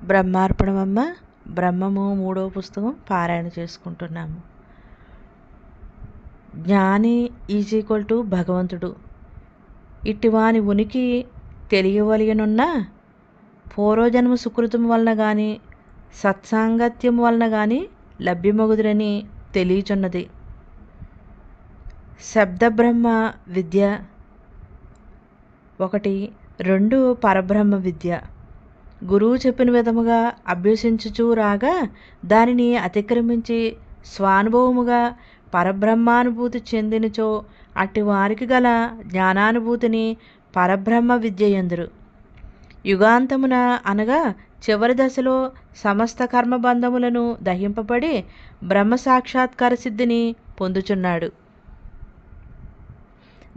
బ్రహ్మార్పణమమ్మ. బ్రహ్మము 3వ పుస్తకం పారాయణ చేసుకుంటున్నాము. జ్ఞాని భగవంతుడు. ఇట్టివాని ఉనికి తెలియవలయనున్న పూర్వజన్మ సుకృతం వలన గాని సత్సాంగత్యం వలన గాని లభ్యమగుదురని తెలియచున్నది. శబ్దబ్రహ్మ విద్య 1, 2 పరబ్రహ్మ విద్య. గురువు చెప్పిన విధముగా అభ్యసించుచూ రాగా దానిని అతిక్రమించి స్వానుభవముగా పరబ్రహ్మానుభూతి చెందినచో అట్టి వారికి గల జ్ఞానానుభూతిని పరబ్రహ్మ విద్య యందురు. యుగాంతమున అనగా చివరి దశలో సమస్త కర్మబంధములను దహింపబడి బ్రహ్మ సాక్షాత్కార సిద్ధిని పొందుచున్నాడు.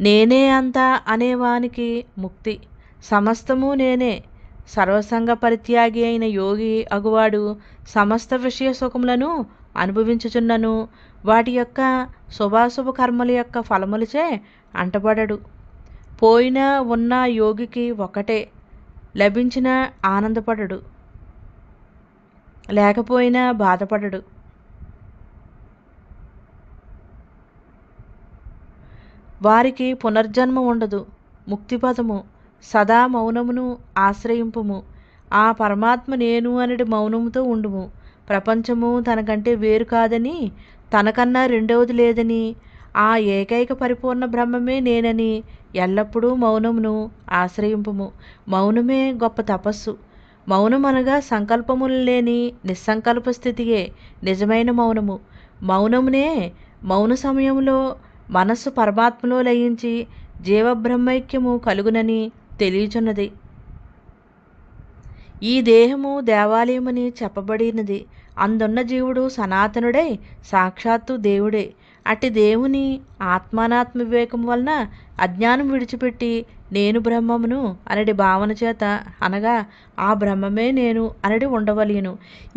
నేనే అంతా అనేవానికి ముక్తి. సమస్తము నేనే. సర్వసంగ పరిత్యాగి అయిన యోగి అగువాడు సమస్త విషయ సుఖములను అనుభవించుచున్నను వాటి యొక్క శుభాశుభ కర్మల యొక్క ఫలములచే అంటబడడు. పోయినా ఉన్న యోగికి ఒకటే, లభించిన ఆనందపడడు, లేకపోయినా బాధపడడు. వారికి పునర్జన్మ ఉండదు. ముక్తిపదము సదా మౌనమును ఆశ్రయింపుము. ఆ పరమాత్మ నేను అనడి మౌనముతో ఉండుము. ప్రపంచము తనకంటే వేరు కాదని, తనకన్నా రెండవది లేదని, ఆ ఏకైక పరిపూర్ణ బ్రహ్మమే నేనని ఎల్లప్పుడూ మౌనమును ఆశ్రయింపుము. మౌనమే గొప్ప తపస్సు. మౌనమనగా సంకల్పములు లేని నిస్సంకల్ప స్థితియే నిజమైన మౌనము. మౌనమునే మౌన సమయంలో మనస్సు పరమాత్మలో లయించి జీవబ్రహ్మైక్యము కలుగునని తెలియచున్నది. ఈ దేహము దేవాలయమని చెప్పబడినది. అందున్న జీవుడు సనాతనుడై సాక్షాత్తు దేవుడే. అట్టి దేవుని ఆత్మానాత్మ వివేకం వలన అజ్ఞానం విడిచిపెట్టి నేను బ్రహ్మమును అనడి భావన చేత అనగా ఆ బ్రహ్మమే నేను అనడి ఉండవలయును.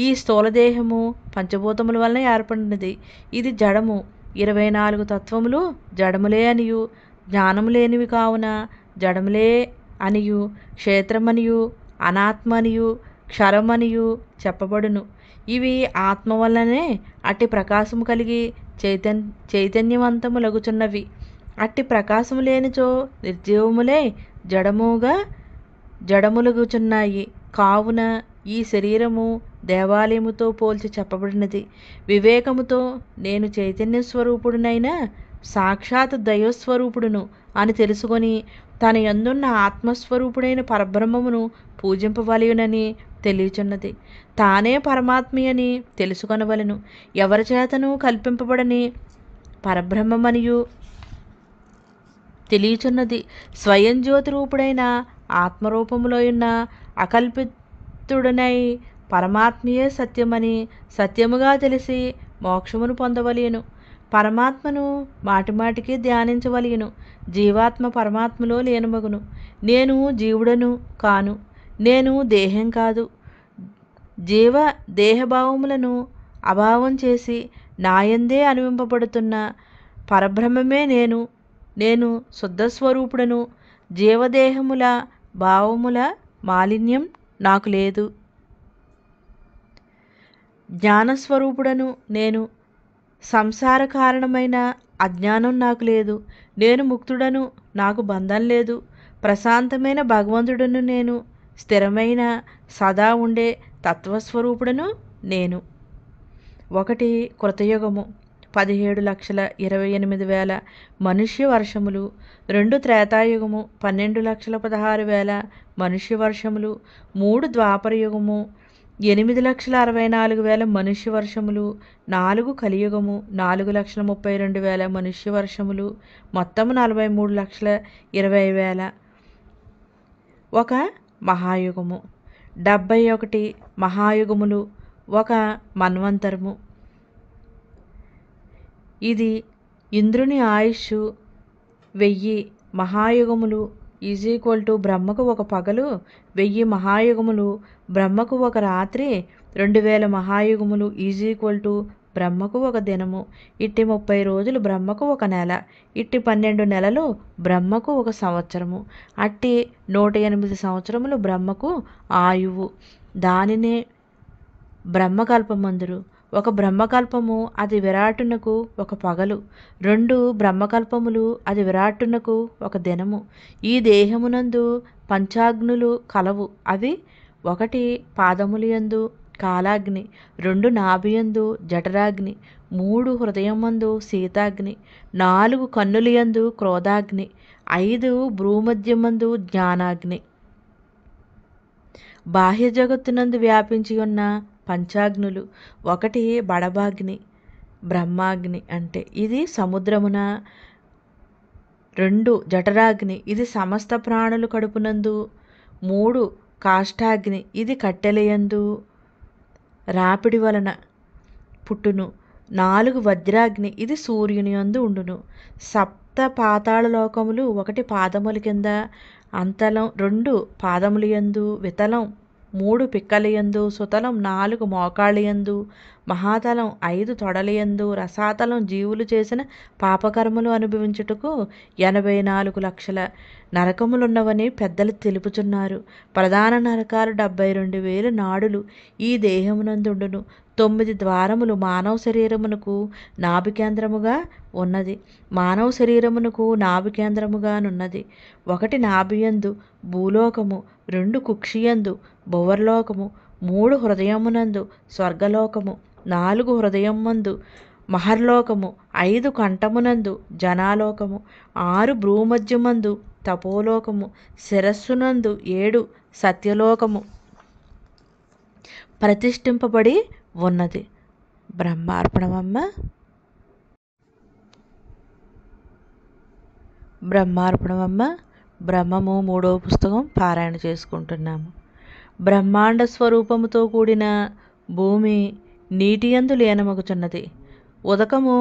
ఈ స్థూలదేహము పంచభూతముల వలన ఏర్పడినది. ఇది జడము. 24 తత్వములు జడములే అనియు, జ్ఞానము లేనివి కావున జడములే అనియు, క్షేత్రమనియు, అనాత్మనియు, క్షరమనియు చెప్పబడును. ఇవి ఆత్మ వల్లనే అట్టి ప్రకాశము కలిగి చైతన్యవంతములగుచున్నవి. అట్టి ప్రకాశము లేనిచో నిర్జీవములే జడములగుచున్నాయి. కావున ఈ శరీరము దేవాలయముతో పోల్చి చెప్పబడినది. వివేకముతో నేను చైతన్య స్వరూపుడునైన సాక్షాత్ దైవస్వరూపుడును అని తెలుసుకొని తన యందున్న ఆత్మస్వరూపుడైన పరబ్రహ్మమును పూజింపవలయునని తెలియచున్నది. తానే పరమాత్మి అని తెలుసుకొనవలెను. ఎవరి చేతను కల్పింపబడని పరబ్రహ్మమనియు తెలియచున్నది. స్వయం జ్యోతి రూపుడైన ఆత్మరూపములో ఉన్న అకల్పితుడనై పరమాత్మయే సత్యమని సత్యముగా తెలిసి మోక్షమును పొందవలయను. పరమాత్మను మాటిమాటికి ధ్యానించవలయను. జీవాత్మ పరమాత్మలో లీనమగును. నేను జీవుడను కాను. నేను దేహం కాదు. జీవ దేహభావములను అభావం చేసి నాయందే అనుభవింపబడుతున్న పరబ్రహ్మమే నేను. నేను శుద్ధస్వరూపుడను. జీవదేహముల భావముల మాలిన్యం నాకు లేదు. జ్ఞానస్వరూపుడను నేను. సంసార కారణమైన అజ్ఞానం నాకు లేదు. నేను ముక్తుడను. నాకు బంధం లేదు. ప్రశాంతమైన భగవంతుడను నేను. స్థిరమైన సదా ఉండే తత్వస్వరూపుడను నేను. 1 కృతయుగము 17,28,000 మనుష్య వర్షములు. 2 త్రేతాయుగము 12,16,000 మనుష్య వర్షములు. 3 ద్వాపరయుగము 8,64,000 మనుష్య వర్షములు. 4 కలియుగము 4,32,000 మనుష్య వర్షములు. మొత్తం 43,20,000. 1 మహాయుగము 71 మహాయుగములు. 1 మన్వంతరము. ఇది ఇంద్రుని ఆయుష్షు 1000 మహాయుగములు బ్రహ్మకు 1 పగలు, 1000 మహాయుగములు. బ్రహ్మకు 1 రాత్రి, 2000 మహాయుగములు బ్రహ్మకు 1 దినము. ఇట్టి 30 రోజులు బ్రహ్మకు 1 నెల. ఇట్టి 12 నెలలు బ్రహ్మకు 1 సంవత్సరము. అట్టి 108 సంవత్సరములు బ్రహ్మకు ఆయువు. దానినే బ్రహ్మకల్పమందురు. ఒక బ్రహ్మకల్పము అది విరాటునకు ఒక పగలు, 2 బ్రహ్మకల్పములు అది విరాటునకు ఒక దినము. ఈ దేహమునందు పంచాగ్నులు కలవు. అవి 1 పాదములయందు కాలాగ్ని, 2 నాభియందు జఠరాగ్ని, 3 హృదయమందు శీతాగ్ని, 4 కన్నులయందు క్రోధాగ్ని, 5 భ్రూమధ్యమందు జ్ఞానాగ్ని. బాహ్య జగత్తునందు వ్యాపించి ఉన్న పంచాగ్నులు, 1 బడబాగ్ని, బ్రహ్మాగ్ని అంటే ఇది సముద్రమున, 2 జఠరాగ్ని ఇది సమస్త ప్రాణులు కడుపునందు, 3 కాష్టాగ్ని ఇది కట్టెలయందు రాపిడి వలన పుట్టును, 4 వజ్రాగ్ని ఇది సూర్యుని యందు ఉండును. సప్త పాతాళ లోకములు 1 పాదముల కింద అంతలం, 2 పాదములయందు వితలం, 3 పిక్కలయందు సుతలం, 4 మోకాళ్ళయందు మహాతలం, 5 తొడలయందు రసాతలం జీవులు చేసిన పాపకర్మలు అనుభవించుటకు 84 లక్షల నరకములున్నవని పెద్దలు తెలుపుచున్నారు. ప్రధాన నరకాలు 72,000 నాడులు ఈ దేహమునందుండును. 9 ద్వారములు మానవ శరీరమునకు నాభికేంద్రముగా ఉన్నది. మానవ శరీరమునకు నాభికేంద్రముగానున్నది. 1 నాభియందు భూలోకము, 2 కుక్షియందు భువర్లోకము, 3 హృదయమునందు స్వర్గలోకము, 4 హృదయమందు మహర్లోకము, 5 కంఠమునందు జనాలోకము, 6 భ్రూమధ్యమందు తపోలోకము, శిరస్సునందు 7 సత్యలోకము ప్రతిష్ఠింపబడి ఉన్నది. బ్రహ్మార్పణమమ్మ. బ్రహ్మార్పణమమ్మ. బ్రహ్మము 3వ పుస్తకం పారాయణ చేసుకుంటున్నాము. బ్రహ్మాండ స్వరూపముతో కూడిన భూమి నీటియందు లీనమగుచున్నది. ఉదకము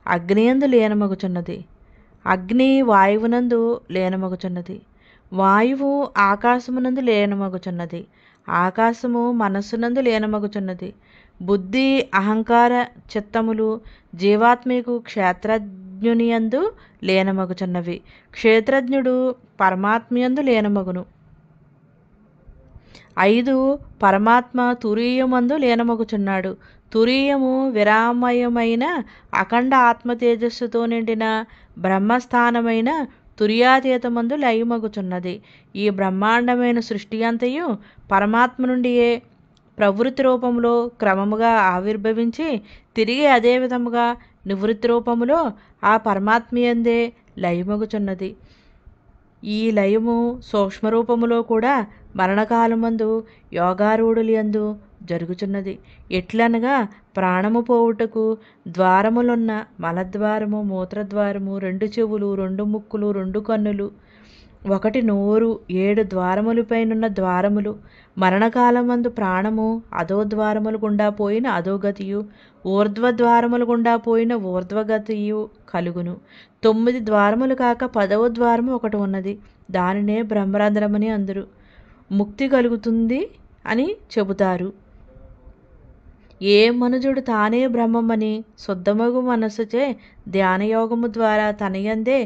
అగ్నియందు లీనమగుచున్నది. అగ్ని వాయువునందు లీనమగుచున్నది. వాయువు ఆకాశమునందు లీనమగుచున్నది. ఆకాశము మనస్సునందు లీనమగుచున్నది. బుద్ధి అహంకార చిత్తములు జీవాత్మకు క్షేత్రజ్ఞునియందు లీనమగుచున్నవి. క్షేత్రజ్ఞుడు పరమాత్మయందు లీనమగును. 5 పరమాత్మ తురీయమందు లీనమగుచున్నాడు. తురీయము విరామయమైన అఖండ ఆత్మ తేజస్సుతో నిండిన బ్రహ్మస్థానమైన తురియాతీతమందు లయమగుచున్నది. ఈ బ్రహ్మాండమైన సృష్టి అంతయు పరమాత్మ నుండియే ప్రవృత్తి రూపంలో క్రమముగా ఆవిర్భవించి తిరిగి అదే విధముగా నివృత్తి రూపములో ఆ పరమాత్మయందే లయమగుచున్నది. ఈ లయము సూక్ష్మరూపములో కూడా మరణకాలమందు యోగారూఢులందు జరుగుచున్నది. ఎట్లనగా ప్రాణము పోవుటకు ద్వారములున్న మలద్వారము, మూత్రద్వారము, 2 చెవులు, 2 ముక్కులు, 2 కన్నులు, 1 నోరు, 7 ద్వారములపైనున్న ద్వారములు, మరణకాలమందు ప్రాణము అధోద్వారముల గుండా పోయిన అధోగతియు, ఊర్ధ్వద్వారముల గుండా పోయిన ఊర్ధ్వగతియు కలుగును. 9 ద్వారములు కాక 10వ ద్వారము ఒకటి ఉన్నది. దానినే బ్రహ్మరంధ్రమని అందురు. ముక్తి కలుగుతుంది అని చెబుతారు. ఏ మనుజుడు తానే బ్రహ్మమని శుద్ధమగు మనస్సుచే ధ్యానయోగము ద్వారా తనయందే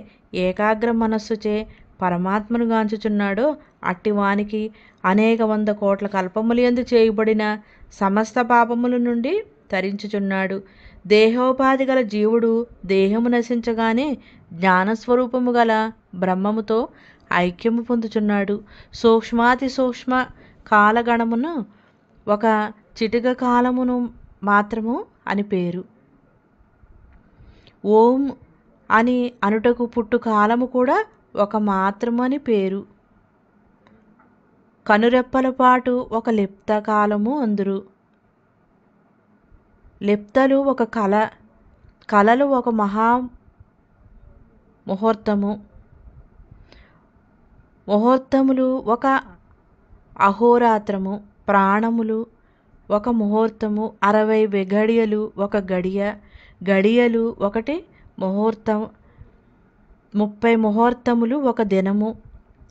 ఏకాగ్ర మనస్సుచే పరమాత్మను గాంచుచున్నాడో అట్టివానికి అనేక 100 కోట్ల కల్పములందు చేయబడిన సమస్త పాపముల నుండి తరించుచున్నాడు. దేహోపాధి గల జీవుడు దేహము నశించగానే జ్ఞానస్వరూపము గల బ్రహ్మముతో ఐక్యము పొందుచున్నాడు. సూక్ష్మాతి సూక్ష్మ కాలగణమును ఒక చిటిక కాలమును మాత్రము అని పేరు. ఓం అని అనుటకు పుట్టు కాలము కూడా ఒక మాత్రము అని పేరు. కనురెప్పల పాటు ఒక లిప్త కాలము అందురు. లిప్తలు ఒక కళ, కళలు ఒక మహా ముహూర్తము, ముహూర్తములు ఒక అహోరాత్రము, ప్రాణములు ఒక ముహూర్తము, 60 విఘడియలు ఒక గడియ, గడియలు ఒకటి ముహూర్తం, 30 ముహూర్తములు ఒక దినము,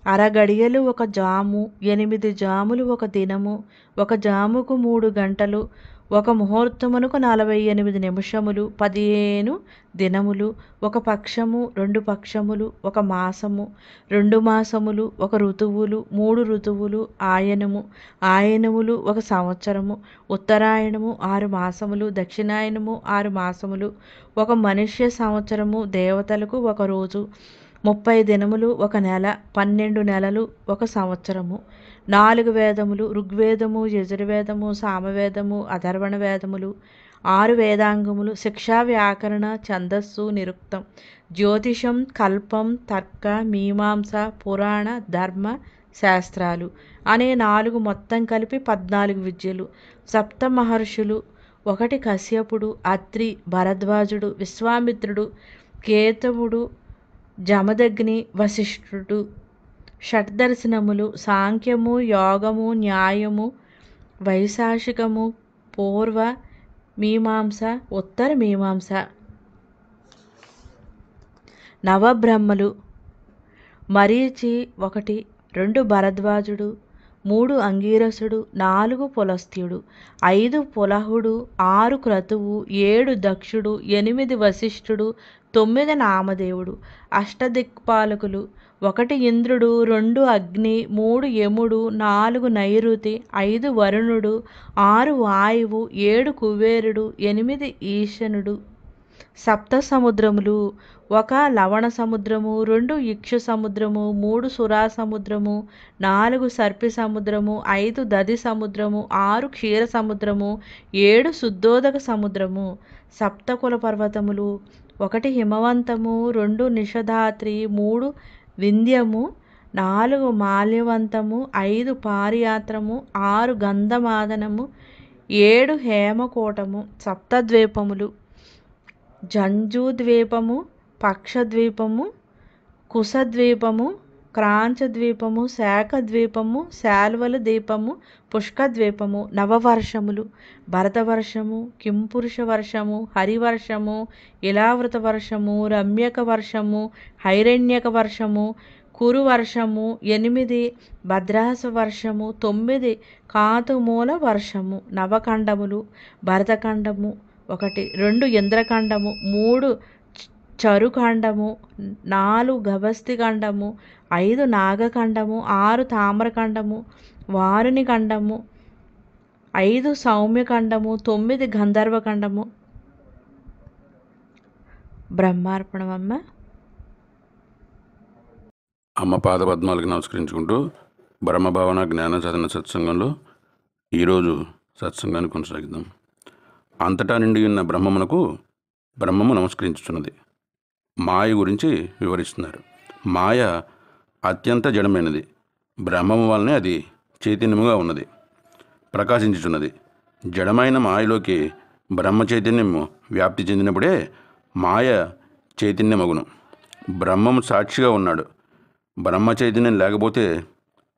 అరగడియలు ఒక జాము, 8 జాములు ఒక దినము, ఒక జాముకు 3 గంటలు, ఒక ముహూర్తమునకు 48 నిమిషములు 15 దినములు, ఒక పక్షము 2 పక్షములు, ఒక మాసము 2 మాసములు, ఒక ఋతువులు 3 ఋతువులు, ఆయనములు ఒక సంవత్సరము, ఉత్తరాయణము 6 మాసములు, దక్షిణాయనము 6 మాసములు, ఒక మనుష్య సంవత్సరము, దేవతలకు ఒక రోజు, 30 దినములు ఒక నెల, 12 నెలలు ఒక సంవత్సరము. 4 వేదములు, ఋగ్వేదము, యజుర్వేదము, సామవేదము, అథర్వణ వేదములు, 6 వేదాంగములు, శిక్షా, వ్యాకరణ, ఛందస్సు, నిరుక్తం, జ్యోతిషం, కల్పం, తర్క, మీమాంస, పురాణ, ధర్మ శాస్త్రాలు అనే 4 మొత్తం కలిపి 14 విద్యలు. సప్త మహర్షులు: 1 కశ్యపుడు, అత్రి, భరద్వాజుడు, విశ్వామిత్రుడు, కేతవుడు, జమదగ్ని, వశిష్ఠుడు. షడ్దర్శనములు: సాంఖ్యము, యోగము, న్యాయము, వైశేషికము, పూర్వ మీమాంస, ఉత్తర మీమాంస. నవబ్రహ్మలు: మరీచి 1, 2 భరద్వాజుడు, 3 అంగీరసుడు, 4 పులస్త్యుడు, 5 పులహుడు, 6 క్రతువు, 7 దక్షుడు, 8 వశిష్ఠుడు, 9 నామదేవుడు. అష్టదిక్పాలకులు: 1 ఇంద్రుడు, 2 అగ్ని, 3 యముడు, 4 నైరుతి, 5 వరుణుడు, 6 వాయువు, 7 కుబేరుడు, 8 ఈశానుడు. సప్త సముద్రములు: 1 లవణ సముద్రము, 2 ఇక్షు సముద్రము, 3 సురా సముద్రము, 4 సర్పి సముద్రము, 5 దధి సముద్రము, 6 క్షీర సముద్రము, 7 శుద్ధోదక సముద్రము. సప్తకుల పర్వతములు: 1 హిమవంతము, 2 నిషధాత్రి, 3 వింధ్యము, 4 మాల్యవంతము, 5 పారియాత్రము, 6 గంధమాదనము, 7 హేమకూటము. సప్తద్వీపములు: జంజూద్వీపము, పక్షద్వీపము, కుశద్వీపము, క్రాంచద్వీపము, శాఖద్వీపము, శాల్వల ద్వీపము, పుష్కద్వీపము. నవవర్షములు: భరతవర్షము, కింపురుష వర్షము, హరివర్షము, ఇలావృత వర్షము, రమ్యక వర్షము, హైరణ్యక వర్షము, కురు వర్షము, 8 భద్రాస వర్షము, 9 కాతుమూల వర్షము. నవఖండములు: భరతఖండము 1, 2 ఇంద్రఖండము, 3 చరుఖండము, 4 గభస్తి ఖండము, 5 నాగఖండము, 6 తామ్రఖండము, వారుని ఖండము, 5 సౌమ్యఖండము, 9 గంధర్వఖండము. బ్రహ్మార్పణమమ్మ. అమ్మ పాదపద్మాలకు నమస్కరించుకుంటూ బ్రహ్మభావన జ్ఞాన సాధన సత్సంగంలో ఈరోజు సత్సంగాన్ని కొనసాగిద్దాం. అంతటా నిండి ఉన్న బ్రహ్మమునకు బ్రహ్మము నమస్కరించుచున్నది. మాయ గురించి వివరిస్తున్నారు. మాయ అత్యంత జడమైనది. బ్రహ్మము వలనే అది చైతన్యముగా ఉన్నది, ప్రకాశించుచున్నది. జడమైన మాయలోకి బ్రహ్మ చైతన్యము వ్యాప్తి చెందినప్పుడే మాయ చైతన్యమగును. బ్రహ్మము సాక్షిగా ఉన్నాడు. బ్రహ్మ చైతన్యం లేకపోతే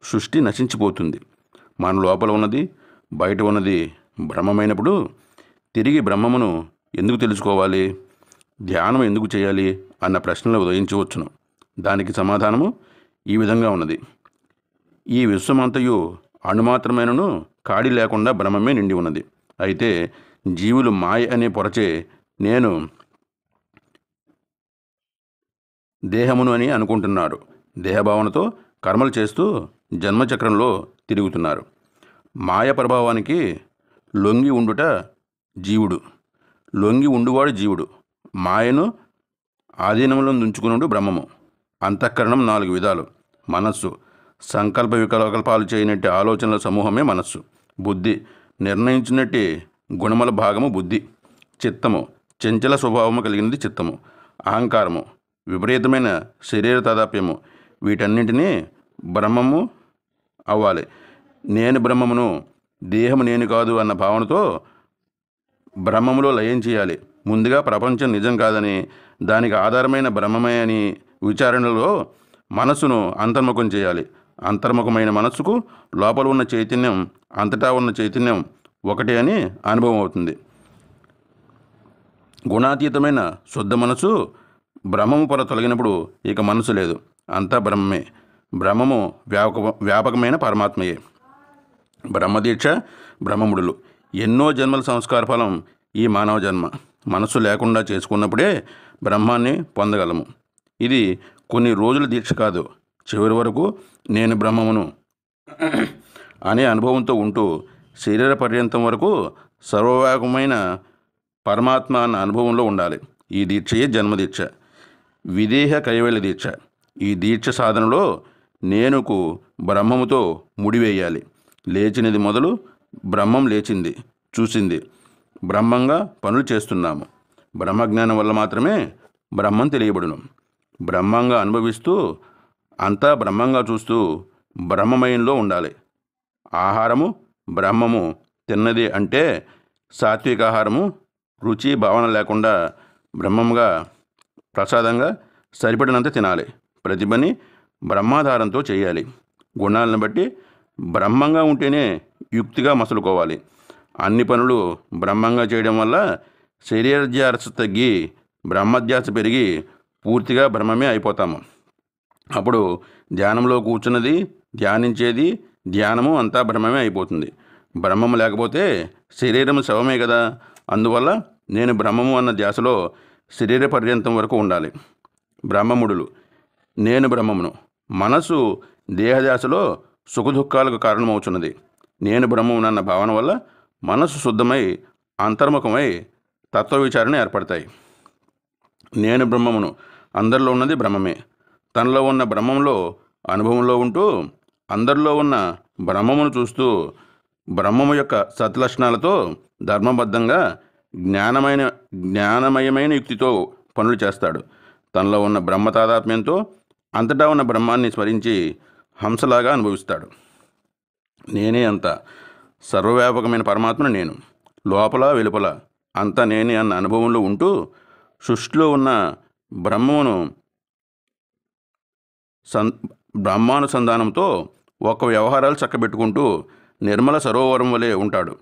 సృష్టి నశించిపోతుంది. మన లోపల ఉన్నది బయట ఉన్నది బ్రహ్మమైనప్పుడు తిరిగి బ్రహ్మమును ఎందుకు తెలుసుకోవాలి, ధ్యానం ఎందుకు చేయాలి అన్న ప్రశ్నలు ఉదయించవచ్చును. దానికి సమాధానము ఈ విధంగా ఉన్నది. ఈ విశ్వమంతయు అణుమాత్రమైనను కాడి లేకుండా బ్రహ్మమే నిండి ఉన్నది. అయితే జీవులు మాయ అనే పొరచే నేను దేహమును అని అనుకుంటున్నారు. దేహభావనతో కర్మలు చేస్తూ జన్మచక్రంలో తిరుగుతున్నారు. మాయ ప్రభావానికి లొంగి ఉండుట జీవుడు, లొంగి ఉండువాడు జీవుడు. మాయను ఆధీనంలో ఉంచుకునుడు బ్రహ్మము. అంతఃకరణం 4 విధాలు. మనస్సు సంకల్ప వికల్పాలు చేయనట్టి ఆలోచనల సమూహమే మనస్సు. బుద్ధి నిర్ణయించినట్టి గుణముల భాగము బుద్ధి. చిత్తము చంచల స్వభావము కలిగినది చిత్తము. అహంకారము విపరీతమైన శరీర తాదాప్యము. వీటన్నింటినీ బ్రహ్మము అవ్వాలి. నేను బ్రహ్మమును, దేహము నేను కాదు అన్న భావనతో బ్రహ్మములో లయం చేయాలి. ముందుగా ప్రపంచం నిజం కాదని, దానికి ఆధారమైన బ్రహ్మమే అని విచారణలో మనస్సును అంతర్ముఖం చేయాలి. అంతర్ముఖమైన మనస్సుకు లోపల ఉన్న చైతన్యం, అంతటా ఉన్న చైతన్యం ఒకటే అని అనుభవం అవుతుంది. గుణాతీతమైన శుద్ధ మనసు బ్రహ్మము పొర తొలగినప్పుడు ఇక మనసు లేదు, అంతా బ్రహ్మమే. బ్రహ్మము వ్యాపకమైన పరమాత్మయే. బ్రహ్మదీక్ష, బ్రహ్మముడులు ఎన్నో జన్మల సంస్కార ఫలం ఈ మానవ జన్మ. మనస్సు లేకుండా చేసుకున్నప్పుడే బ్రహ్మాన్ని పొందగలము. ఇది కొన్ని రోజుల దీక్ష కాదు. చివరి వరకు నేను బ్రహ్మమును అనే అనుభవంతో ఉంటూ శరీర పర్యంతం వరకు సర్వవ్యాపకమైన పరమాత్మ అన్న అనుభవంలో ఉండాలి. ఈ దీక్షయే జన్మదీక్ష, విదేహ కైవల్య దీక్ష. ఈ దీక్ష సాధనలో నేనుకు బ్రహ్మముతో ముడివేయాలి. లేచినది మొదలు బ్రహ్మం లేచింది, చూసింది, బ్రహ్మంగా పనులు చేస్తున్నాము. బ్రహ్మజ్ఞానం వల్ల మాత్రమే బ్రహ్మం తెలియబడును. బ్రహ్మంగా అనుభవిస్తూ అంతా బ్రహ్మంగా చూస్తూ బ్రహ్మమయంలో ఉండాలి. ఆహారము బ్రహ్మము తిన్నది అంటే సాత్విక ఆహారము రుచి భావన లేకుండా బ్రహ్మంగా ప్రసాదంగా సరిపడినంత తినాలి. ప్రతి పని బ్రహ్మాధారంతో చేయాలి. గుణాలను బట్టి బ్రహ్మంగా ఉంటేనే యుక్తిగా మసులుకోవాలి. అన్ని పనులు బ్రహ్మంగా చేయడం వల్ల శరీరధ్యాస తగ్గి బ్రహ్మధ్యాస పెరిగి పూర్తిగా బ్రహ్మమే అయిపోతాము. అప్పుడు ధ్యానంలో కూర్చున్నది, ధ్యానించేది, ధ్యానము అంతా బ్రహ్మమే అయిపోతుంది. బ్రహ్మము లేకపోతే శరీరము శవమే కదా. అందువల్ల నేను బ్రహ్మము అన్న ధ్యాసలో శరీర పర్యంతం వరకు ఉండాలి. బ్రహ్మముడులు నేను బ్రహ్మమును. మనసు దేహధ్యాసలో సుఖదుఖాలకు కారణమవుతున్నది. నేను బ్రహ్మమునన్న భావన వల్ల మనసు శుద్ధమై అంతర్ముఖమై తత్వ విచారణ ఏర్పడతాయి. నేను బ్రహ్మమును. అందరిలో ఉన్నది బ్రహ్మమే. తనలో ఉన్న బ్రహ్మంలో అనుభవంలో ఉంటూ అందరిలో ఉన్న బ్రహ్మమును చూస్తూ బ్రహ్మము యొక్క సత్లక్షణాలతో ధర్మబద్ధంగా జ్ఞానమయమైన యుక్తితో పనులు చేస్తాడు. తనలో ఉన్న బ్రహ్మ తాదాత్మ్యంతో అంతటా ఉన్న బ్రహ్మాన్ని స్మరించి హంసలాగా అనుభవిస్తాడు. నేనే అంత సర్వవ్యాపకమైన పరమాత్మను నేను. లోపల వెలుపల అంతా నేనే అన్న అనుభవంలో ఉంటూ సృష్టిలో ఉన్న బ్రహ్మమును బ్రహ్మానుసంధానంతో ఒక వ్యవహారాలు చక్కబెట్టుకుంటూ నిర్మల సరోవరం వలె ఉంటాడు.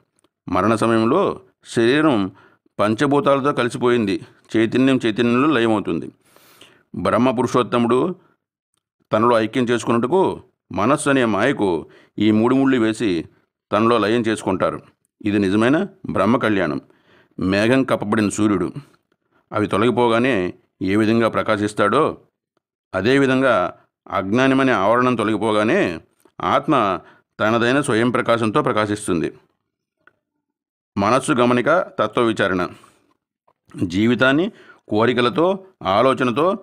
మరణ సమయంలో శరీరం పంచభూతాలతో కలిసిపోయింది. చైతన్యంలో లయమవుతుంది. బ్రహ్మ పురుషోత్తముడు తనలో ఐక్యం చేసుకున్నట్టుకు మనస్సు అనే మాయకు ఈ మూడు ముళ్ళు వేసి తనలో లయం చేసుకుంటారు. ఇది నిజమైన బ్రహ్మ కళ్యాణం. మేఘం కప్పబడిన సూర్యుడు అవి తొలగిపోగానే ఏ విధంగా ప్రకాశిస్తాడో అదేవిధంగా అజ్ఞానమనే ఆవరణం తొలగిపోగానే ఆత్మ తనదైన స్వయం ప్రకాశంతో ప్రకాశిస్తుంది. మనస్సు గమనిక తత్వ విచారణ. జీవితాన్ని కోరికలతో ఆలోచనతో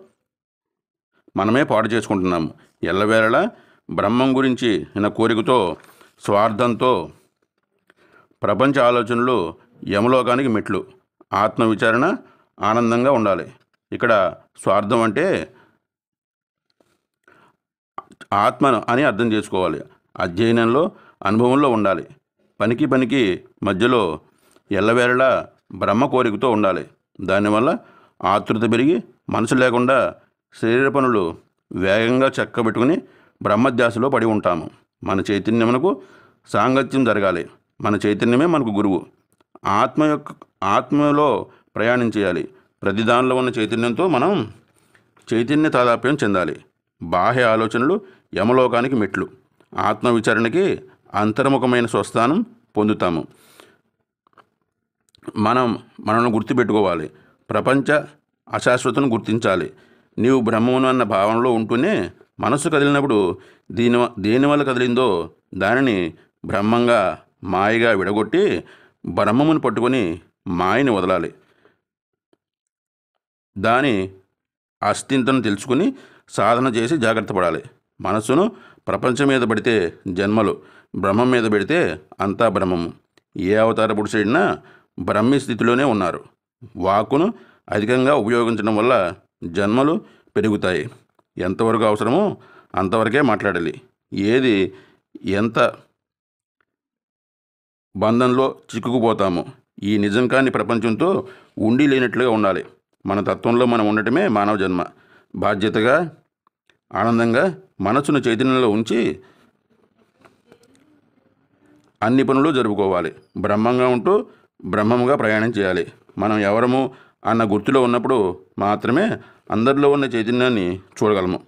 మనమే పాడు చేసుకుంటున్నాము. ఎల్లవేళలా బ్రహ్మం గురించి కోరికతో స్వార్థంతో ప్రపంచ ఆలోచనలు యమలోకానికి మెట్లు. ఆత్మ విచారణ ఆనందంగా ఉండాలి. ఇక్కడ స్వార్థం అంటే ఆత్మ అని అర్థం చేసుకోవాలి. అధ్యయనంలో అనుభవంలో ఉండాలి. పనికి మధ్యలో ఎల్లవేళలా బ్రహ్మ కోరికతో ఉండాలి. దానివల్ల ఆతృత పెరిగి మనసు లేకుండా శరీర పనులు వేగంగా చెక్కబెట్టుకుని బ్రహ్మధ్యాసలో పడి ఉంటాము. మన చైతన్యమునకు సాంగత్యం జరగాలి. మన చైతన్యమే మనకు గురువు. ఆత్మలో ప్రయాణం చేయాలి. ప్రతి దానిలో ఉన్న చైతన్యంతో మనం చైతన్య తాదాప్యం చెందాలి. బాహ్య ఆలోచనలు యమలోకానికి మెట్లు. ఆత్మ విచారణకి అంతర్ముఖమైన స్వస్థానం పొందుతాము. మనల్ని గుర్తుపెట్టుకోవాలి. ప్రపంచ అశాశ్వతను గుర్తించాలి. నీవు బ్రహ్మమును అన్న భావనలో ఉంటూనే మనస్సు కదిలినప్పుడు దేనివల్ల కదిలిందో దానిని బ్రహ్మంగా మాయగా విడగొట్టి బ్రహ్మమును పట్టుకొని మాయని వదలాలి. దాని అస్తిత్వం తెలుసుకుని సాధన చేసి జాగ్రత్త పడాలి. మనస్సును ప్రపంచం మీద పెడితే జన్మలు, బ్రహ్మం మీద పెడితే అంతా బ్రహ్మము. ఏ అవతార పురుషుడైనా బ్రహ్మీ స్థితిలోనే ఉన్నారు. వాక్కును అధికంగా ఉపయోగించడం వల్ల జన్మలు పెరుగుతాయి. ఎంతవరకు అవసరమో అంతవరకే మాట్లాడాలి. ఏది ఎంత బంధంలో చిక్కుకుపోతామో ఈ నిజం కాని ప్రపంచంతో ఉండి లేనట్లుగా ఉండాలి. మన తత్వంలో మనం ఉండటమే మానవ జన్మ. బాధ్యతగా ఆనందంగా మనసును చైతన్యంలో ఉంచి అన్ని పనులు జరుపుకోవాలి. బ్రహ్మంగా ఉంటూ బ్రహ్మంగా ప్రయాణం చేయాలి. మనం ఎవరము అన్న గుర్తులో ఉన్నప్పుడు మాత్రమే అందరిలో ఉన్న చైతన్యాన్ని చూడగలము.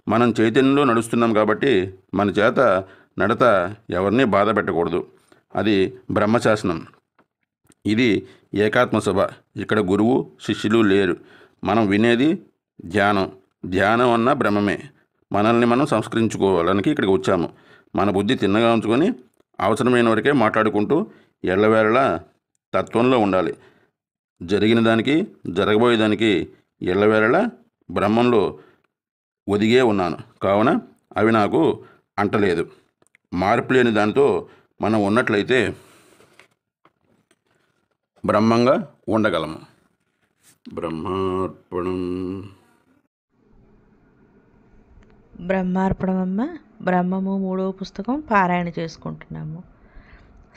మనం చైతన్యంలో నడుస్తున్నాం కాబట్టి మన చేత నడత ఎవరిని బాధ పెట్టకూడదు. అది బ్రహ్మశాసనం. ఇది ఏకాత్మ సభ. ఇక్కడ గురువు శిష్యులు లేరు. మనం వినేది ధ్యానం. ధ్యానం అన్న బ్రహ్మమే. మనల్ని మనం సంస్కరించుకోవడానికి ఇక్కడికి వచ్చాము. మన బుద్ధి తిన్నగా ఉంచుకొని అవసరమైన వరకే మాట్లాడుకుంటూ ఎల్లవేళలా తత్వంలో ఉండాలి. జరిగిన దానికి జరగబోయేదానికి ఎల్లవేళలా బ్రహ్మంలో ఒదిగే ఉన్నాను. కావున అవి నాకు అంటలేదు. మార్పు లేని దానితో మనం ఉన్నట్లయితే బ్రహ్మంగా ఉండగలము. బ్రహ్మార్పణం. బ్రహ్మార్పణమమ్మ. బ్రహ్మము 3వ పుస్తకం పారాయణ చేసుకుంటున్నాము.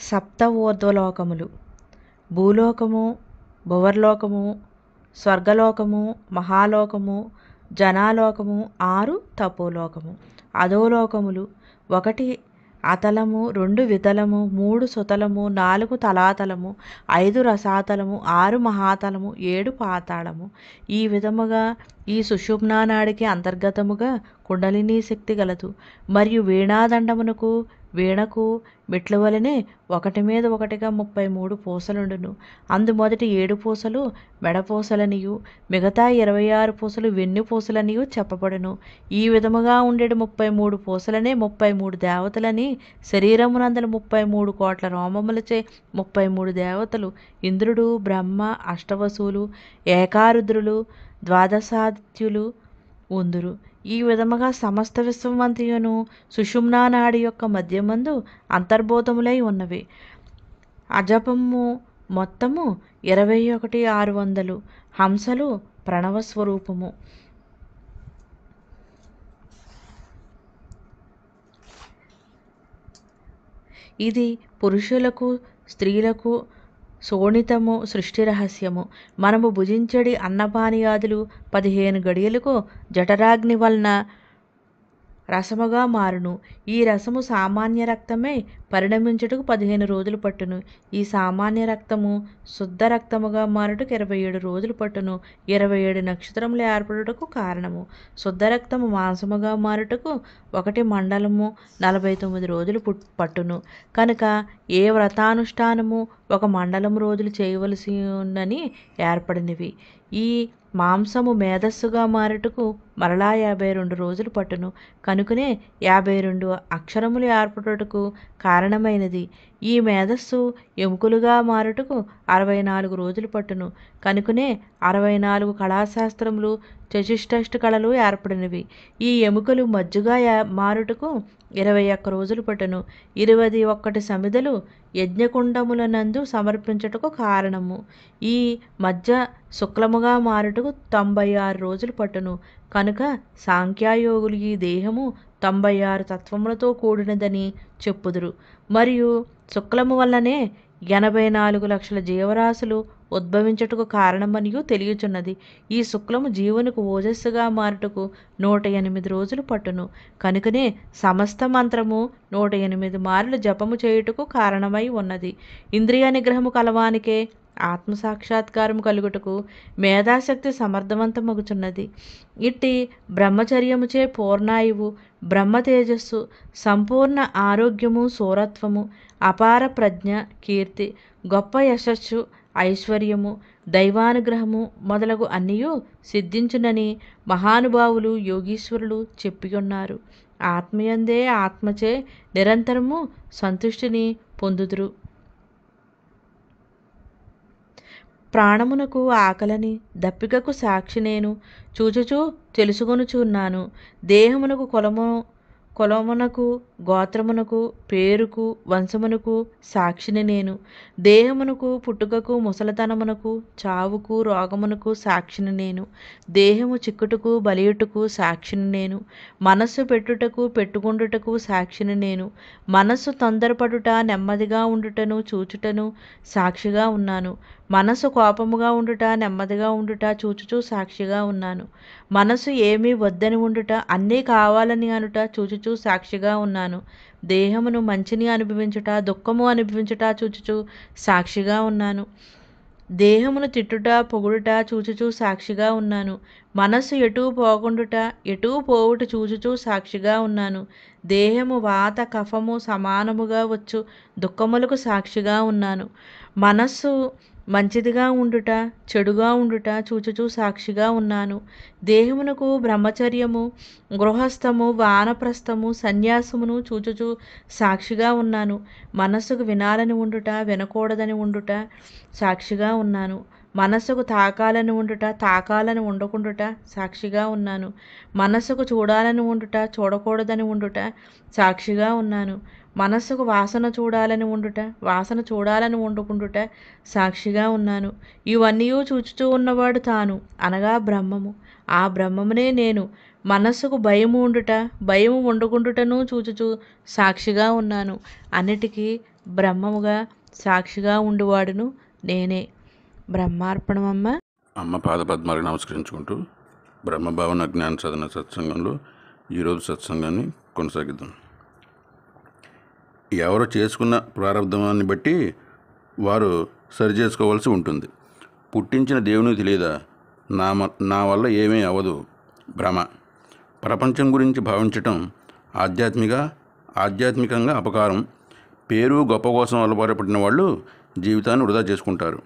సప్త ఊర్ధ్వలోకములు: భూలోకము, భువర్లోకము, స్వర్గలోకము, మహాలోకము, జనాలోకము, 6 తపోలోకము. అధోలోకములు: 1 అతలము, 2 వితలము, 3 సుతలము, 4 తలాతలము, 5 రసాతలము, 6 మహాతలము, 7 పాతాళము. ఈ విధముగా ఈ సుషుమ్నా నాడికి అంతర్గతముగా కుండలినీ శక్తి గలదు. మరియు వీణాదండమునకు వీణకు మెట్ల వలనే ఒకటి మీద ఒకటిగా 33 పూసలుండును. అందు మొదటి 7 పూసలు మెడపూసలనియు మిగతా 26 పూసలు వెన్ను పూసలనియు చెప్పబడును. ఈ విధముగా ఉండేడు 33 పూసలనే 33 దేవతలని, శరీరమునందల 33 కోట్ల రోమములచే 33 దేవతలు, ఇంద్రుడు, బ్రహ్మ, అష్టవసులు, ఏకారుద్రులు, ద్వాదశాదిత్యులు ఉందురు. ఈ విధముగా సమస్త విశ్వమంతయును సుషుమ్నా నాడి యొక్క మధ్యమందు అంతర్భూతములై ఉన్నవి. అజపము మొత్తము 21,600 హంసలు ప్రణవస్వరూపము. ఇది పురుషులకు స్త్రీలకు శోణితము సృష్టి రహస్యము. మనము భుజించడి అన్నపానీయాదులు 15 గడియలకు జఠరాగ్ని వలన రసముగా మారును. ఈ రసము సామాన్య రక్తమై పరిణమించుటకు 15 రోజులు పట్టును. ఈ సామాన్య రక్తము శుద్ధ రక్తముగా మారుటకు 27 రోజులు పట్టును. 27 నక్షత్రములు ఏర్పడుటకు కారణము. శుద్ధ రక్తము మాంసముగా మారుటకు 1 మండలము 49 రోజులు పట్టును. కనుక ఏ వ్రతానుష్ఠానము 1 మండలము రోజులు చేయవలసి ఉందని ఏర్పడినవి. ఈ మాంసము మేధస్సుగా మారుటకు మరలా 52 రోజులు పట్టును. కనుకనే 52 అక్షరములు ఏర్పడుటకు కారణమైనది. ఈ మేధస్సు ఎముకలుగా మారుటకు 64 రోజులు పట్టును. కనుకనే 64 కళాశాస్త్రములు చతుష్టష్ట కళలు ఏర్పడినవి. ఈ ఎముకలు మజ్జుగా మారుటకు 21 రోజులు పట్టును. 21 సమిధలు యజ్ఞకుండములనందు సమర్పించుటకు కారణము. ఈ మధ్య శుక్లముగా మారుటకు 96 రోజులు పట్టును. కనుక సాంఖ్యయోగులు ఈ దేహము 96 తత్వములతో కూడినదని చెప్పుదురు. మరియు శుక్లము వల్లనే 84 లక్షల జీవరాశులు ఉద్భవించుటకు కారణమనియు తెలియచున్నది. ఈ శుక్లము జీవునికి ఓజస్సుగా మారుటకు 108 రోజులు పట్టును. కనుకనే సమస్త మంత్రము 108 మార్లు జపము చేయుటకు కారణమై ఉన్నది. ఇంద్రియ నిగ్రహము కలవానికే ఆత్మసాక్షాత్కారము కలుగుటకు మేధాశక్తి సమర్థవంతమగుచున్నది. ఇట్టి బ్రహ్మచర్యముచే పూర్ణాయువు, బ్రహ్మ తేజస్సు, సంపూర్ణ ఆరోగ్యము, సూరత్వము, అపార ప్రజ్ఞ, కీర్తి, గొప్ప యశస్సు, ఐశ్వర్యము, దైవానుగ్రహము మొదలగు అన్నియు సిద్ధించునని మహానుభావులు యోగీశ్వరులు చెప్పియున్నారు. ఆత్మయందే ఆత్మచే నిరంతరము సంతుష్టిని పొందుదురు. ప్రాణమునకు ఆకలని దప్పికకు సాక్షి నేను చూచుచూ తెలుసుకొనుచున్నాను. దేహమునకు కులమునకు గోత్రమునకు పేరుకు వంశమునకు సాక్షిని నేను. దేహమునకు పుట్టుకకు ముసలితనమునకు చావుకు రోగమునకు సాక్షిని నేను. దేహము చిక్కుటకు బలియుటకు సాక్షిని నేను. మనస్సు పెట్టుటకు పెట్టుకుండుటకు సాక్షిని నేను. మనస్సు తొందరపడుట నెమ్మదిగా ఉండుటను చూచుటను సాక్షిగా ఉన్నాను. మనస్సు కోపముగా ఉండుట నెమ్మదిగా ఉండుట చూచుచూ సాక్షిగా ఉన్నాను. మనస్సు ఏమీ వద్దని ఉండుట అన్నీ కావాలని అనుట చూచుచూ సాక్షిగా ఉన్నాను. దేహమును మంచిని అనుభవించుట దుఃఖము అనుభవించుట చూచుచూ సాక్షిగా ఉన్నాను. దేహమును తిట్టుట పొగుడుట చూచుచూ సాక్షిగా ఉన్నాను. మనస్సు ఎటూ పోకుండుట ఎటూ పోవుట చూచుచూ సాక్షిగా ఉన్నాను. దేహము వాత కఫము సమానముగా వచ్చు దుఃఖములకు సాక్షిగా ఉన్నాను. మనస్సు మంచిదిగా ఉండుట చెడుగా ఉండుట చూచుచూ సాక్షిగా ఉన్నాను. దేహమునకు బ్రహ్మచర్యము గృహస్థము వానప్రస్థము సన్యాసమును చూచుచూ సాక్షిగా ఉన్నాను. మనస్సుకు వినాలని ఉండుట వినకూడదని ఉండుట సాక్షిగా ఉన్నాను. మనస్సుకు తాకాలని ఉండుట తాకాలని ఉండకుండుట సాక్షిగా ఉన్నాను. మనస్సుకు చూడాలని ఉండుట చూడకూడదని ఉండుట సాక్షిగా ఉన్నాను. మనస్సుకు వాసన చూడాలని ఉండుట వాసన చూడాలని ఉండకుండుట సాక్షిగా ఉన్నాను. ఇవన్నీ చూచుచూ ఉన్నవాడు తాను అనగా బ్రహ్మము. ఆ బ్రహ్మమునే నేను. మనస్సుకు భయము ఉండుట భయము ఉండకుండుటను చూచుచూ సాక్షిగా ఉన్నాను. అన్నిటికీ బ్రహ్మముగా సాక్షిగా ఉండువాడును నేనే. బ్రహ్మార్పణమమ్మ. అమ్మ పాదపద్మాలకు నమస్కరించుకుంటూ బ్రహ్మభావన జ్ఞాన సాధన సత్సంగంలో ఈరోజు సత్సంగాన్ని కొనసాగిద్దాం. ఎవరు చేసుకున్న ప్రారంధాన్ని బట్టి వారు సరి చేసుకోవాల్సి ఉంటుంది. పుట్టించిన దేవునికి తెలియదా నా వల్ల ఏమీ అవ్వదు భ్రమ. ప్రపంచం గురించి భావించటం ఆధ్యాత్మికంగా అపకారం. పేరు గొప్ప కోసం అలవాటుపడిన వాళ్ళు జీవితాన్ని వృధా చేసుకుంటారు.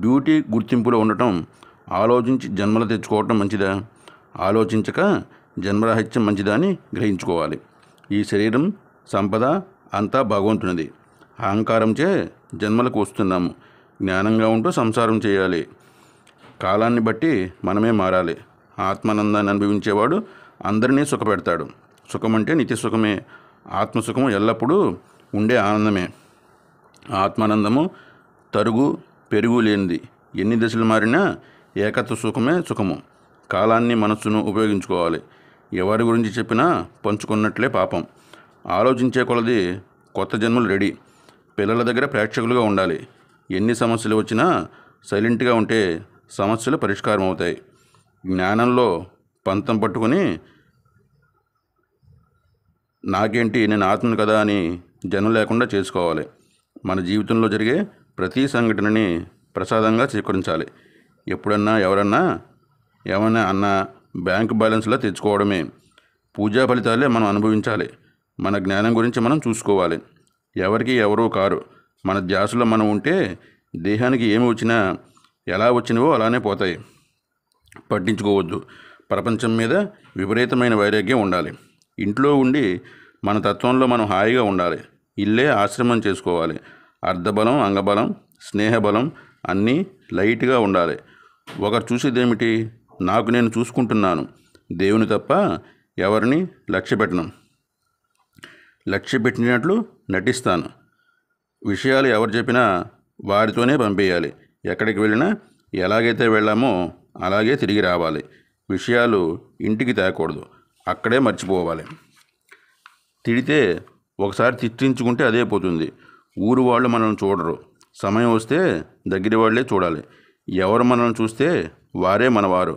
డ్యూటీ గుర్తింపులో ఉండటం ఆలోచించి జన్మలు తెచ్చుకోవటం మంచిదా, ఆలోచించక జన్మరాహిత్యం మంచిదా అని గ్రహించుకోవాలి. ఈ శరీరం సంపద అంతా భగవంతునిది. అహంకారంచే జన్మలకు వస్తున్నాము. జ్ఞానంగా ఉంటూ సంసారం చేయాలి. కాలాన్ని బట్టి మనమే మారాలి. ఆత్మానందాన్ని అనుభవించేవాడు అందరినీ సుఖపెడతాడు. సుఖమంటే నిత్య సుఖమే. ఆత్మసుఖము ఎల్లప్పుడూ ఉండే ఆనందమే. ఆత్మానందము తరుగు పెరుగు లేనిది. ఎన్ని దశలు మారినా ఏకత్వ సుఖమే సుఖము. కాలాన్ని మనస్సును ఉపయోగించుకోవాలి. ఎవరి గురించి చెప్పినా పంచుకున్నట్లే పాపం. ఆలోచించే కొలది కొత్త జన్మలు రెడీ. పిల్లల దగ్గర ప్రేక్షకులుగా ఉండాలి. ఎన్ని సమస్యలు వచ్చినా సైలెంట్గా ఉంటే సమస్యలు పరిష్కారం అవుతాయి. జ్ఞానంలో పంతం పట్టుకొని నాకేంటి నేను ఆత్మను కదా అని జనం లేకుండా చేసుకోవాలి. మన జీవితంలో జరిగే ప్రతి సంఘటనని ప్రసాదంగా స్వీకరించాలి. ఎప్పుడన్నా ఎవరన్నా ఏమన్నా అన్నా బ్యాంకు బ్యాలెన్స్లో తెచ్చుకోవడమే. పూజా ఫలితాలే మనం అనుభవించాలి. మన జ్ఞానం గురించి మనం చూసుకోవాలి. ఎవరికి ఎవరూ కారు. మన ధ్యాసలో మనం ఉంటే దేహానికి ఏమి వచ్చినా ఎలా వచ్చినవో అలానే పోతాయి. పట్టించుకోవద్దు. ప్రపంచం మీద విపరీతమైన వైరాగ్యం ఉండాలి. ఇంట్లో ఉండి మన తత్వంలో మనం హాయిగా ఉండాలి. ఇల్లే ఆశ్రమం చేసుకోవాలి. అర్ధబలం అంగబలం స్నేహబలం అన్నీ లైట్గా ఉండాలి. ఒకరు చూసేదేమిటి, నాకు నేను చూసుకుంటున్నాను. దేవుని తప్ప ఎవరిని లక్ష్యపెట్టను. లక్ష్యపెట్టినట్లు నటిస్తాను. విషయాలు ఎవరు చెప్పినా వారితోనే పంపేయాలి. ఎక్కడికి వెళ్ళినా ఎలాగైతే వెళ్ళామో అలాగే తిరిగి రావాలి. విషయాలు ఇంటికి తేకూడదు, అక్కడే మర్చిపోవాలి. తిడితే ఒకసారి తిట్టించుకుంటే అదే పోతుంది. ఊరు వాళ్ళు మనల్ని చూడరు. సమయం వస్తే దగ్గర వాళ్ళే చూడాలి. ఎవరు మనల్ని చూస్తే వారే మనవారు.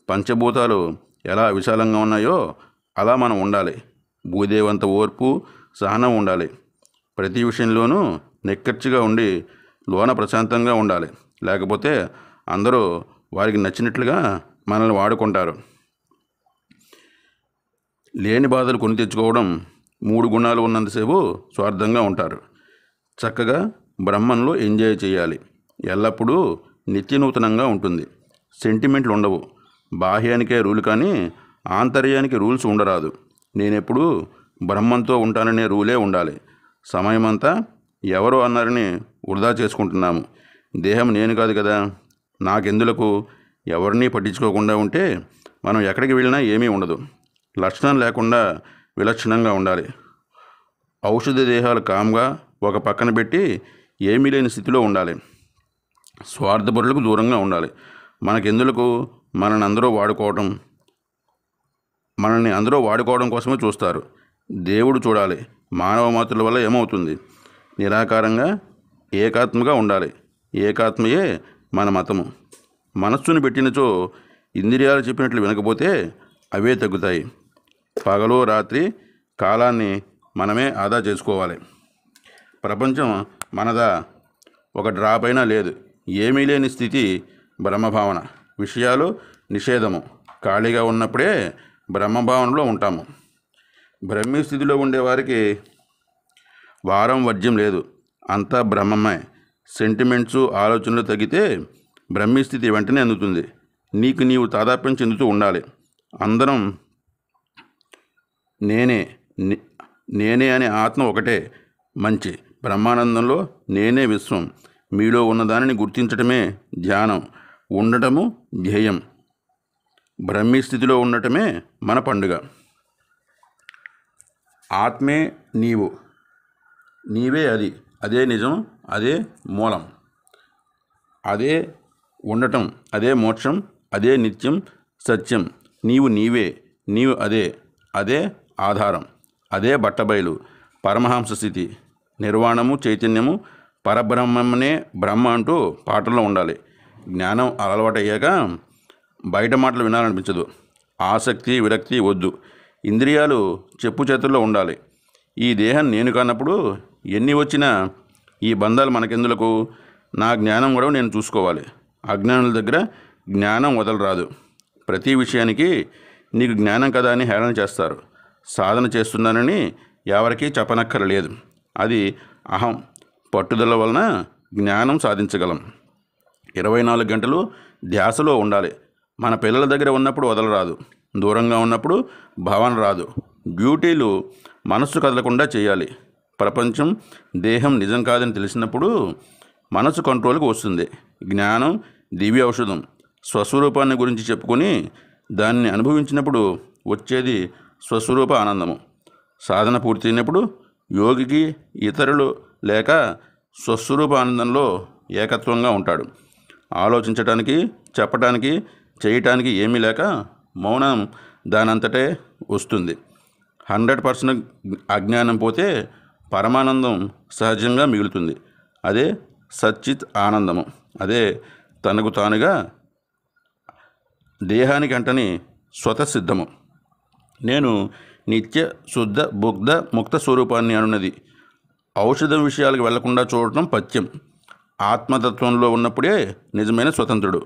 పంచభూతాలు ఎలా విశాలంగా ఉన్నాయో అలా మనం ఉండాలి. భూదేవంత ఓర్పు సహనం ఉండాలి. ప్రతి విషయంలోనూ నిక్కచ్చిగా ఉండి లోన ప్రశాంతంగా ఉండాలి. లేకపోతే అందరూ వారికి నచ్చినట్లుగా మనల్ని వాడుకుంటారు. లేని బాధలు కొని తెచ్చుకోవడం. 3 గుణాలు ఉన్నంతసేపు స్వార్థంగా ఉంటారు. చక్కగా బ్రహ్మంలో ఎంజాయ్ చేయాలి. ఎల్లప్పుడూ నిత్యనూతనంగా ఉంటుంది. సెంటిమెంట్లు ఉండవు. బాహ్యానికే రూల్ కానీ ఆంతర్యానికి రూల్స్ ఉండరాదు. నేనెప్పుడు బ్రహ్మంతో ఉంటాననే రూలే ఉండాలి. సమయమంతా ఎవరో అన్నారని వృధా చేసుకుంటున్నాము. దేహం నేను కాదు కదా. నాకెందులకు ఎవరినీ పట్టించుకోకుండా ఉంటే మనం ఎక్కడికి వెళ్ళినా ఏమీ ఉండదు. లక్షణం లేకుండా విలక్షణంగా ఉండాలి. ఔషధ దేహాలు కామ్గా ఒక పక్కన పెట్టి ఏమీ లేని స్థితిలో ఉండాలి. స్వార్థపరులకు దూరంగా ఉండాలి. మనకెందులకు మనల్ని అందరూ వాడుకోవడం కోసమే చూస్తారు. దేవుడు చూడాలి. మానవ మాతృల వల్ల ఏమవుతుంది? నిరాకారంగా ఏకాత్మగా ఉండాలి. ఏకాత్మయే మన మతము. మనస్సును పెట్టినచో ఇంద్రియాలు చెప్పినట్లు వినకపోతే అవే తగ్గుతాయి. పగలు రాత్రి కాలాన్ని మనమే ఆదా చేసుకోవాలి. ప్రపంచం మనదా ఒక డ్రాప్ అయినా లేదు. ఏమీ లేని స్థితి బ్రహ్మభావన. విషయాలు నిషేధము. ఖాళీగా ఉన్నప్పుడే బ్రహ్మభావనలో ఉంటాము. బ్రహ్మీ స్థితిలో ఉండేవారికి వారం వర్జ్యం లేదు, అంతా బ్రహ్మమే. సెంటిమెంట్స్ ఆలోచనలు తగ్గితే బ్రహ్మీ స్థితి వెంటనే అందుతుంది. నీకు నీవు తాదాప్యం చెందుతూ ఉండాలి. అందరం నేనే నేనే అనే ఆత్మ ఒకటే. మంచి బ్రహ్మానందంలో నేనే విశ్వం. మీలో ఉన్నదానిని గుర్తించటమే ధ్యానం. ఉండటము ధ్యేయం. బ్రహ్మీ స్థితిలో ఉండటమే మన పండుగ. ఆత్మే నీవు, నీవే అది. అదే నిజం, అదే మూలం, అదే ఉండటం, అదే మోక్షం, అదే నిత్యం సత్యం. నీవు నీవే, నీవు అదే, అదే ఆధారం, అదే బట్టబయలు. పరమహంస స్థితి, నిర్వాణము, చైతన్యము, పరబ్రహ్మనే బ్రహ్మ అంటూ పాటల్లో ఉండాలి. జ్ఞానం అలవాటు అయ్యాక బయట మాటలు వినాలనిపించదు. ఆసక్తి విరక్తి వద్దు. ఇంద్రియాలు చెప్పు చేతుల్లో ఉండాలి. ఈ దేహం నేను కానప్పుడు ఎన్ని వచ్చినా ఈ బంధాలు మనకెందులకు? నా జ్ఞానం కూడా నేను చూసుకోవాలి. అజ్ఞానుల దగ్గర జ్ఞానం వదలరాదు. ప్రతి విషయానికి నీకు జ్ఞానం కదా అని హేళన చేస్తారు. సాధన చేస్తున్నానని ఎవరికీ చెప్పనక్కరలేదు. అది అహం. పట్టుదల వలన జ్ఞానం సాధించగలం. 24 గంటలు ధ్యాసలో ఉండాలి. మన పిల్లల దగ్గర ఉన్నప్పుడు వదలరాదు. దూరంగా ఉన్నప్పుడు భావన రాదు. డ్యూటీలు మనస్సు కదలకుండా చేయాలి. ప్రపంచం దేహం నిజం కాదని తెలిసినప్పుడు మనసు కంట్రోల్కి వస్తుంది. జ్ఞానం దివ్య ఔషధం. స్వస్వరూపాన్ని గురించి చెప్పుకొని దాన్ని అనుభవించినప్పుడు వచ్చేది స్వస్వరూప ఆనందము. సాధన పూర్తయినప్పుడు యోగికి ఇతరులు లేక స్వస్వరూప ఆనందంలో ఏకత్వంగా ఉంటాడు. ఆలోచించటానికి, చెప్పటానికి, చేయటానికి ఏమీ లేక మౌనం దానంతటే వస్తుంది. 100% అజ్ఞానం పోతే పరమానందం సహజంగా మిగులుతుంది. అదే సచ్చిత్ ఆనందము. అదే తనకు తానుగా దేహానికి అంటని స్వతసిద్ధము. నేను నిత్య శుద్ధ బుద్ధ ముక్త స్వరూపాన్ని అనున్నది. ఔషధం విషయాలకు వెళ్లకుండా చూడటం పథ్యం. ఆత్మతత్వంలో ఉన్నప్పుడే నిజమైన స్వతంత్రుడు.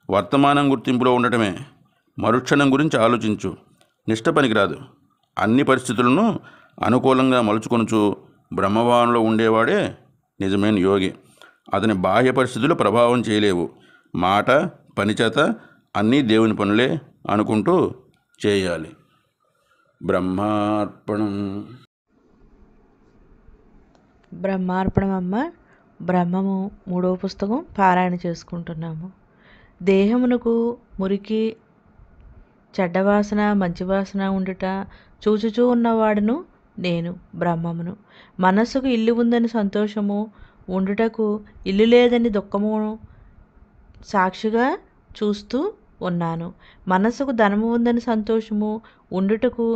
వర్తమానం గుర్తింపులో ఉండటమే. మరుక్షణం గురించి ఆలోచించు. నిష్ట పనికిరాదు. అన్ని పరిస్థితులను అనుకూలంగా మలుచుకొనుచు బ్రహ్మభావంలో ఉండేవాడే నిజమైన యోగి. అతని బాహ్య పరిస్థితులు ప్రభావం చేయలేవు. మాట పనిచేత అన్నీ దేవుని పనులే అనుకుంటూ చేయాలి. బ్రహ్మార్పణం. బ్రహ్మార్పణం అమ్మ. బ్రహ్మము 3వ పుస్తకం పారాయణ చేసుకుంటున్నాము. దేహమునకు మురికి, చెడ్డవాసన, మంచి వాసన ఉండుట చూచుచూ ఉన్నవాడును నేను బ్రహ్మమును. మనస్సుకు ఇల్లు ఉందని సంతోషము, ఉండుటకు ఇల్లు లేదని దుఃఖమును సాక్షిగా చూస్తూ ఉన్నాను. మనస్సుకు ధనము ఉందని సంతోషము, ఉండుటకు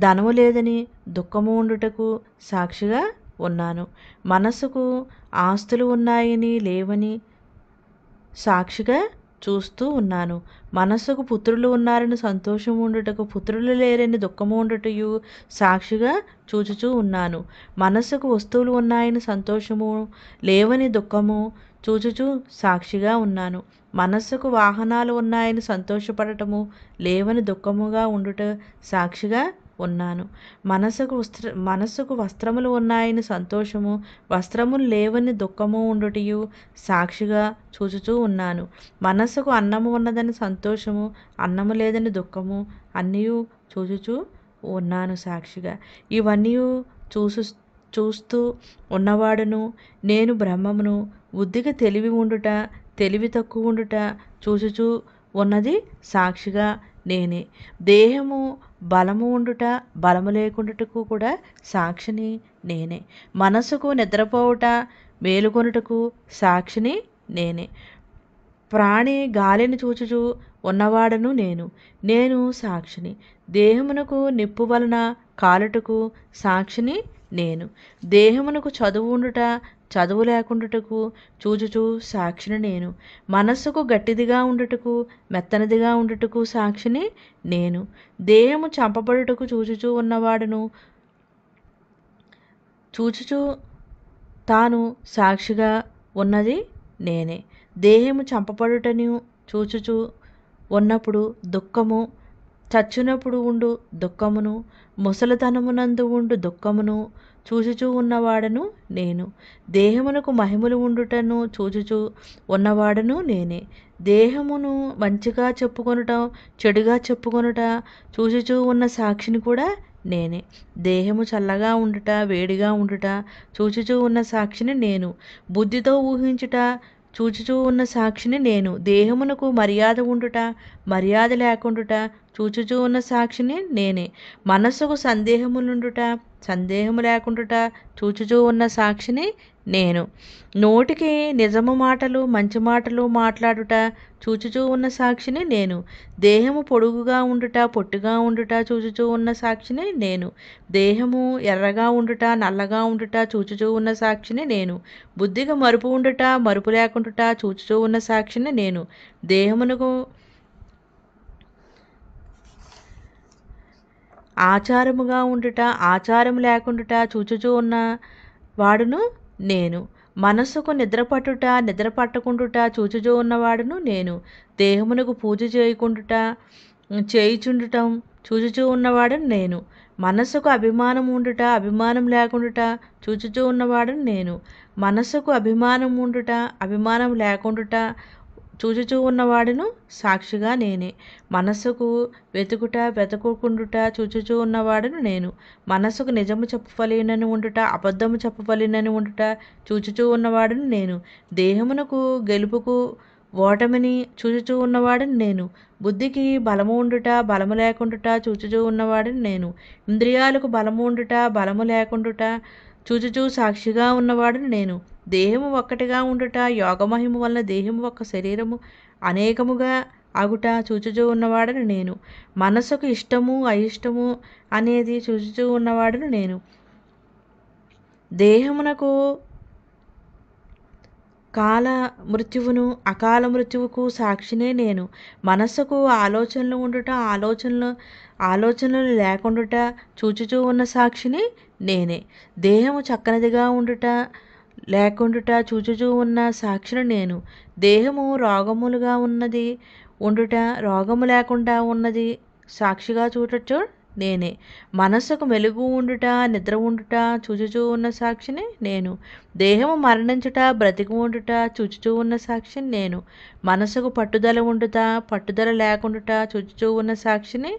ధనము లేదని దుఃఖము ఉండుటకు సాక్షిగా ఉన్నాను. మనస్సుకు ఆస్తులు ఉన్నాయని లేవని సాక్షిగా చూస్తూ ఉన్నాను. మనస్సుకు పుత్రులు ఉన్నారని సంతోషము ఉండుటకు పుత్రులు లేరని దుఃఖము ఉండుటయు సాక్షిగా చూచుచూ ఉన్నాను. మనస్సుకు వస్తువులు ఉన్నాయని సంతోషము లేవని దుఃఖము చూచుచూ సాక్షిగా ఉన్నాను. మనస్సుకు వాహనాలు ఉన్నాయని సంతోషపడటము లేవని దుఃఖముగా ఉండుట సాక్షిగా ఉన్నాను. మనస్సుకు వస్త్రములు ఉన్నాయని సంతోషము, వస్త్రములు లేవని దుఃఖము ఉండుటయు సాక్షిగా చూచుచూ ఉన్నాను. మనస్సుకు అన్నము ఉన్నదని సంతోషము, అన్నము లేదని దుఃఖము అన్నీ చూచుచూ ఉన్నాను సాక్షిగా. ఇవన్నీ చూస్తూ ఉన్నవాడును నేను బ్రహ్మమును. బుద్ధికి తెలివి ఉండుట, తెలివి తక్కువ ఉండుట చూచుచూ ఉన్నది సాక్షిగా నేనే. దేహము బలము ఉండుట, బలము లేకుండాటకు కూడా సాక్షిని నేనే. మనస్సుకు నిద్రపోవుట, మేలుకొనుటకు సాక్షిని నేనే. ప్రాణి గాలిని చూచుచూ ఉన్నవాడను నేను సాక్షిని. దేహమునకు నిప్పు వలన కాలుటకు సాక్షిని నేను. దేహమునకు చదువు ఉండుట, చదువు లేకుండుటకు చూచుచూ సాక్షిని నేను. మనస్సుకు గట్టిదిగా ఉండుటకు, మెత్తనిదిగా ఉండుటకు సాక్షిని నేను. దేహము చంపబడుటకు చూచుచూ ఉన్నవాడును చూచుచూ తాను సాక్షిగా ఉన్నది నేనే. దేహము చంపబడుటను చూచుచు ఉన్నప్పుడు దుఃఖము, చచ్చునప్పుడు ఉండు దుఃఖమును, ముసలితనమునందు ఉండు దుఃఖమును చూచుచూ ఉన్నవాడను నేను. దేహమునకు మహిమలు ఉండుటను చూచుచూ ఉన్నవాడను నేనే. దేహమును మంచిగా చెప్పుకొనుట, చెడుగా చెప్పుకొనుట చూచుచూ ఉన్న సాక్షిని కూడా నేనే. దేహము చల్లగా ఉండుట, వేడిగా ఉండుట చూచుచూ ఉన్న సాక్షిని నేను. బుద్ధితో ఊహించుట చూచుచూ ఉన్న సాక్షిని నేను. దేహమునకు మర్యాద ఉండుట, మర్యాద లేకుండుట చూచుచూ ఉన్న సాక్షిని నేనే. మనస్సుకు సందేహములుండుట, సందేహము లేకుండుట చూచుచూ ఉన్న సాక్షిని నేను. నోటికి నిజము మాటలు, మంచి మాటలు మాట్లాడుట చూచుచూ ఉన్న సాక్షిని నేను. దేహము పొడుగుగా ఉండుట, పొట్టిగా ఉండుట చూచుచూ ఉన్న సాక్షిని నేను. దేహము ఎర్రగా ఉండుట, నల్లగా ఉండుట చూచుచూ ఉన్న సాక్షిని నేను. బుద్ధికి మరుపు ఉండుట, మరుపు లేకుండుట చూచుచూ ఉన్న సాక్షిని నేను. దేహమునకు ఆచారముగా ఉండుట, ఆచారము లేకుండుట చూచుచూ ఉన్న వాడును నేను. మనస్సుకు నిద్రపట్టుట, నిద్ర పట్టకుండుట చూచుచూ ఉన్నవాడును నేను. దేహమునకు పూజ చేయకుండుట, చేయుచుండటం చూచుచూ ఉన్నవాడును నేను. మనస్సుకు అభిమానం ఉండుట, అభిమానం లేకుండుట చూచుచూ ఉన్నవాడును నేను. మనస్సుకు అభిమానం ఉండుట, అభిమానం లేకుండుట చూచుచూ ఉన్నవాడును సాక్షిగా నేనే. మనస్సుకు వెతుకుట, వెతకకుండుట చూచుచూ ఉన్నవాడును నేను. మనస్సుకు నిజము చెప్పవలెనని ఉండుట, అబద్ధము చెప్పవలెనని ఉండుట చూచుచూ ఉన్నవాడును నేను. దేహమునకు గెలుపుకు ఓటమిని చూచుచూ ఉన్నవాడును నేను. బుద్ధికి బలము ఉండుట, బలము లేకుండుట చూచుచూ ఉన్నవాడును నేను. ఇంద్రియాలకు బలము ఉండుట, బలము లేకుండుట చూచుచూ సాక్షిగా ఉన్నవాడును నేను. దేహము ఒక్కటిగా ఉండుట, యోగమహిమ వలన దేహము ఒక్క శరీరము అనేకముగా అగుట చూచుచూ ఉన్నవాడను నేను. మనస్సుకు ఇష్టము అయిష్టము అనేది చూచుచూ ఉన్నవాడను నేను. దేహమునకు కాల మృత్యువును, అకాల మృత్యువుకు సాక్షినే నేను. మనస్సుకు ఆలోచనలు ఉండుట, ఆలోచనలు లేకుండుట చూచుచూ ఉన్న సాక్షిని నేనే. దేహము చక్కనిదిగా ఉండుట, లేకుండుట చూచుచూ ఉన్న సాక్షిని నేను. దేహము రోగములుగా ఉన్నది ఉండుట, రోగము లేకుండా ఉన్నది సాక్షిగా చూడొచ్చు నేనే. మనస్సుకు మెలుగు ఉండుట, నిద్ర ఉండుట చూచుచూ ఉన్న సాక్షిని నేను. దేహము మరణించుట, బ్రతికి ఉండుట చూచుచూ ఉన్న సాక్షిని నేను. మనస్సుకు పట్టుదల ఉండుట, పట్టుదల లేకుండుట చూచుచూ ఉన్న సాక్షిని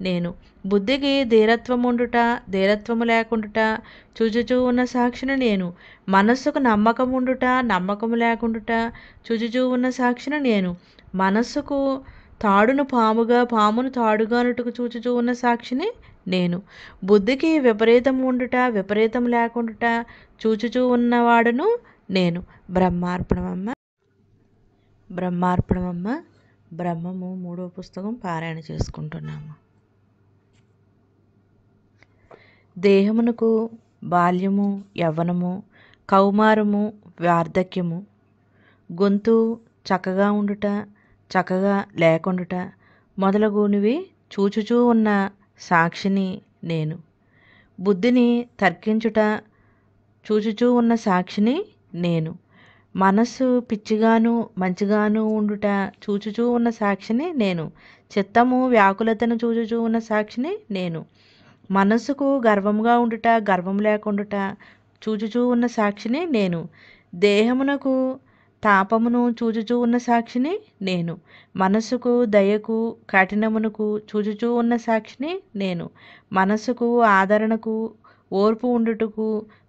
నేను. బుద్ధికి ధీరత్వం ఉండుట, ధీరత్వము లేకుండుట చూచుచూ ఉన్న సాక్షిని నేను. మనస్సుకు నమ్మకం ఉండుట, నమ్మకము లేకుండుట చూచుచూ ఉన్న సాక్షిని నేను. మనస్సుకు తాడును పాముగా, పామును తాడుగానుటకు చూచుచూ ఉన్న సాక్షిని నేను. బుద్ధికి విపరీతం ఉండుట, విపరీతం లేకుండుట చూచుచూ ఉన్నవాడును నేను. బ్రహ్మార్పణమమ్మ. బ్రహ్మార్పణమమ్మ. బ్రహ్మము 3వ పుస్తకం పారాయణ చేసుకుంటున్నాము. దేహమునకు బాల్యము, యవ్వనము, కౌమారము, వార్ధక్యము, గొంతు చక్కగా ఉండుట, చక్కగా లేకుండుట మొదలగునవి చూచుచూ ఉన్న సాక్షిని నేను. బుద్ధిని తర్కించుట చూచుచూ ఉన్న సాక్షిని నేను. మనస్సు పిచ్చిగాను మంచిగాను ఉండుట చూచుచూ ఉన్న సాక్షిని నేను. చిత్తము వ్యాకులతను చూచుచూ ఉన్న సాక్షిని నేను. మనస్సుకు గర్వముగా ఉండుట, గర్వం లేకుండుట చూచుచూ ఉన్న సాక్షిని నేను. దేహమునకు తాపమును చూచుచూ ఉన్న సాక్షిని నేను. మనస్సుకు దయకు, కఠినమునకు చూచుచూ ఉన్న సాక్షిని నేను. మనస్సుకు ఆదరణకు, ఓర్పు ఉండుటకు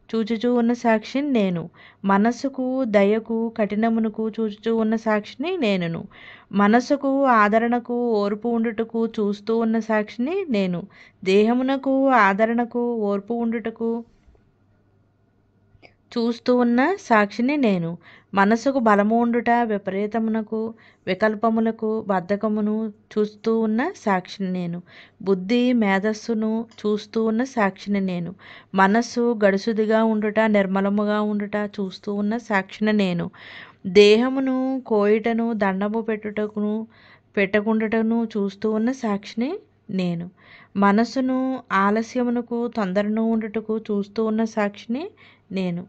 చూచుచూ ఉన్న సాక్షిని నేను. మనస్సుకు దయకు, కఠినమునకు చూచుచూ ఉన్న సాక్షిని నేనును. మనస్సుకు ఆదరణకు, ఓర్పు ఉండుటకు చూస్తూ ఉన్న సాక్షిని నేను. దేహమునకు ఆదరణకు, ఓర్పు ఉండుటకు చూస్తూ ఉన్న సాక్షిని నేను. మనస్సుకు బలము ఉండుట, విపరీతమునకు, వికల్పములకు, బద్ధకమును చూస్తూ ఉన్న సాక్షిని నేను. బుద్ధి మేధస్సును చూస్తూ ఉన్న సాక్షిని నేను. మనస్సు గడుసుదిగా ఉండుట, నిర్మలముగా ఉండుట చూస్తూ ఉన్న సాక్షిని నేను. దేహమును కోయుటను, దండము పెట్టకుండాటను చూస్తూ ఉన్న సాక్షిని నేను. మనస్సును ఆలస్యమునకు, తొందరను ఉండుటకు చూస్తూ ఉన్న సాక్షిని నేను.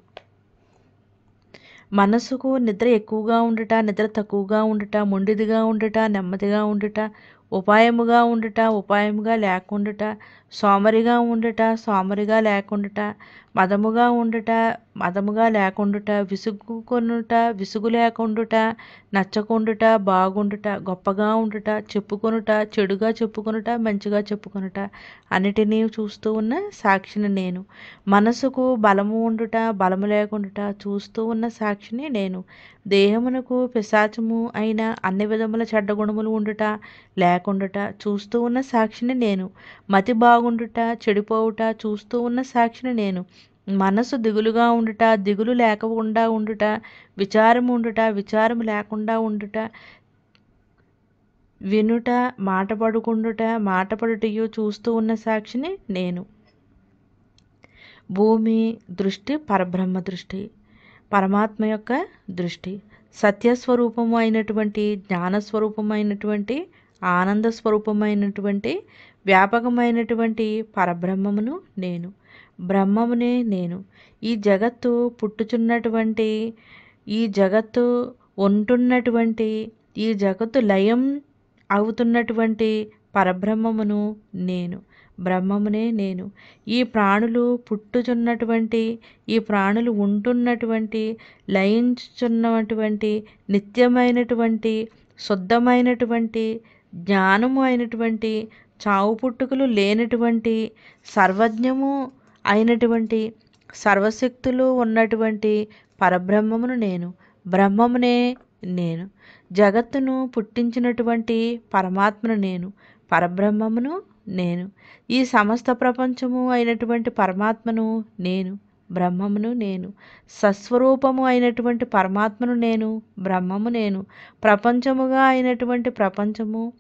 మనసుకు నిద్ర ఎక్కువగా ఉండుట, నిద్ర తక్కువగా ఉండుట, మొండిదిగా ఉండుట, నెమ్మదిగా ఉండుట, ఉపాయముగా ఉండుట, ఉపాయముగా లేకుండుట, సోమరిగా ఉండుట, సోమరిగా లేకుండుట, మదముగా ఉండుట, మదముగా లేకుండుట, విసుగుకొనుట, విసుగు లేకుండుట, నచ్చకుండుట, బాగుండుట, గొప్పగా ఉండుట, చెప్పుకొనుట, చెడుగా చెప్పుకొనుట, మంచిగా చెప్పుకొనుట, అన్నిటినీ చూస్తూ ఉన్న సాక్షిని నేను. మనసుకు బలము ఉండుట, బలము లేకుండుట చూస్తూ ఉన్న సాక్షిని నేను. దేహమునకు పిశాచము అయిన అన్ని విధముల చెడ్డ గుణములు ఉండుట లేకుండుట చూస్తూ ఉన్న సాక్షిని నేను. మతి బాగుండుట, చెడిపోవుట చూస్తూ ఉన్న సాక్షిని నేను. మనసు దిగులుగా ఉండుట, దిగులు లేకుండా ఉండుట, విచారము ఉండుట, విచారము లేకుండా ఉండుట, వినుట, మాట పడుకుండుట, మాట పడుటయు చూస్తూ ఉన్న సాక్షిని నేను. భూమి దృష్టి పరబ్రహ్మ దృష్టి, పరమాత్మ యొక్క దృష్టి, సత్యస్వరూపము అయినటువంటి, జ్ఞానస్వరూపమైనటువంటి, ఆనంద స్వరూపమైనటువంటి, వ్యాపకమైనటువంటి పరబ్రహ్మమును నేను. బ్రహ్మమునే నేను. ఈ జగత్తు పుట్టుచున్నటువంటి, ఈ జగత్తు ఉంటున్నటువంటి, ఈ జగత్తు లయం అవుతున్నటువంటి పరబ్రహ్మమును నేను. బ్రహ్మమునే నేను. ఈ ప్రాణులు పుట్టుచున్నటువంటి, ఈ ప్రాణులు ఉంటున్నటువంటి, లయించుచున్నటువంటి, నిత్యమైనటువంటి, శుద్ధమైనటువంటి, జ్ఞానము అయినటువంటి, చావు పుట్టుకలు లేనటువంటి, సర్వజ్ఞము అయినటువంటి, సర్వశక్తులు ఉన్నటువంటి పరబ్రహ్మమును నేను. బ్రహ్మమునే నేను. జగత్తును పుట్టించినటువంటి పరమాత్మను నేను. పరబ్రహ్మమును నేను. ఈ సమస్త ప్రపంచము అయినటువంటి పరమాత్మను నేను. బ్రహ్మమును నేను. సస్వరూపము అయినటువంటి పరమాత్మను నేను. బ్రహ్మము నేను. ప్రపంచముగా అయినటువంటి ప్రపంచము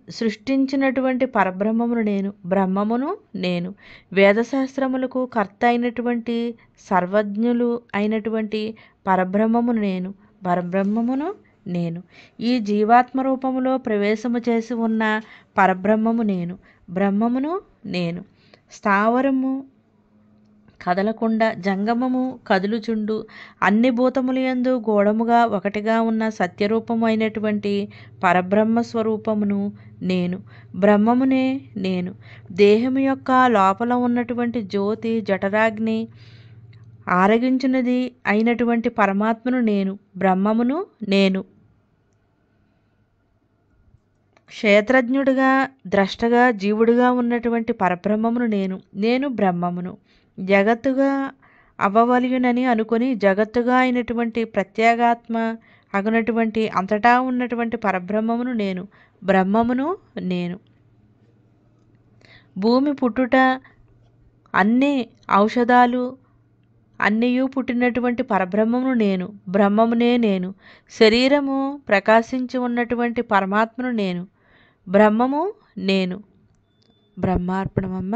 సృష్టించినటువంటి పరబ్రహ్మమును నేను. బ్రహ్మమును నేను. వేదశాస్త్రములకు కర్త అయినటువంటి, సర్వజ్ఞులు అయినటువంటి పరబ్రహ్మమును నేను. పరబ్రహ్మమును నేను. ఈ జీవాత్మ రూపములో ప్రవేశము చేసి ఉన్న పరబ్రహ్మము నేను. బ్రహ్మమును నేను. స్థావరము కదలకుండా, జంగమము కదులుచుండు, అన్ని భూతములయందు గూఢముగా ఒకటిగా ఉన్న సత్యరూపము అయినటువంటి పరబ్రహ్మ స్వరూపమును నేను. బ్రహ్మమునే నేను. దేహము యొక్క లోపల ఉన్నటువంటి జ్యోతి జఠరాగ్ని ఆరగించినది అయినటువంటి పరమాత్మను నేను. బ్రహ్మమును నేను. క్షేత్రజ్ఞుడిగా, ద్రష్టగా, జీవుడిగా ఉన్నటువంటి పరబ్రహ్మమును నేను. నేను బ్రహ్మమును. జగత్తుగా అవ్వవలయునని అనుకొని, జగత్తుగా అయినటువంటి ప్రత్యేగాత్మ అగునటువంటి అంతటా ఉన్నటువంటి పరబ్రహ్మమును నేను. బ్రహ్మమును నేను. భూమి పుట్టుట, అన్ని ఔషధాలు అన్నియు పుట్టినటువంటి పరబ్రహ్మమును నేను. బ్రహ్మమునే నేను. శరీరము ప్రకాశించి ఉన్నటువంటి పరమాత్మను నేను. బ్రహ్మము నేను. బ్రహ్మార్పణమమ్మ.